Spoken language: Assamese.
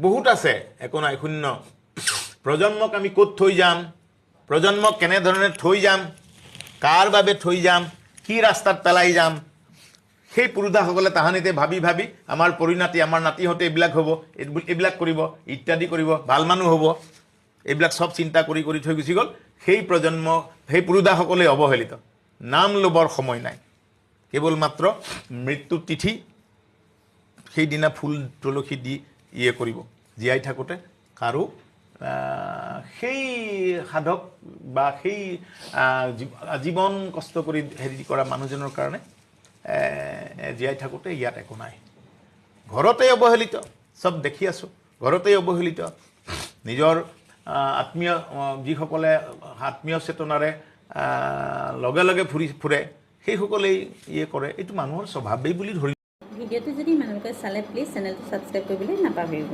বহুত আছে, একো নাই, শূন্য। প্ৰজন্মক আমি ক'ত থৈ যাম, প্ৰজন্মক কেনেধৰণে থৈ যাম, কাৰ বাবে থৈ যাম, কি ৰাস্তাত পেলাই যাম, সেই পুৰুধাসকলে তাহানিতে ভাবি ভাবি আমাৰ পৰিণাতি, আমাৰ নাতিহঁতে এইবিলাক হ'ব, এইবিলাক কৰিব, ইত্যাদি কৰিব, ভাল মানুহ হ'ব, এইবিলাক চব চিন্তা কৰি কৰি থৈ গুচি গ'ল। সেই প্ৰজন্ম, সেই পুৰুধাসকলে অৱহেলিত। নাম ল'বৰ সময় নাই, কেৱল মাত্ৰ মৃত্যু তিথি সেইদিনা ফুল তুলসী দি কৰিব। জীয়াই থাকোঁতে কাৰো সেই সাধক বা সেই জীৱন কষ্ট কৰি হেৰি কৰা মানুহজনৰ কাৰণে জীয়াই থাকোঁতে ইয়াত একো নাই। ঘৰতে অৱহেলিত, চব দেখি আছোঁ, ঘৰতে অৱহেলিত। নিজৰ আত্মীয়, যিসকলে আত্মীয় চেতনাৰে লগে লগে ফুৰে, সেইসকলেই কৰে। এইটো মানুহৰ স্বভাৱেই বুলি ধৰি। ভিডিঅ'টো যদি মানুহলোকে চালে প্লিজ চেনেলটো ছাবস্ক্ৰাইব কৰিবলৈ নাপাহৰিব।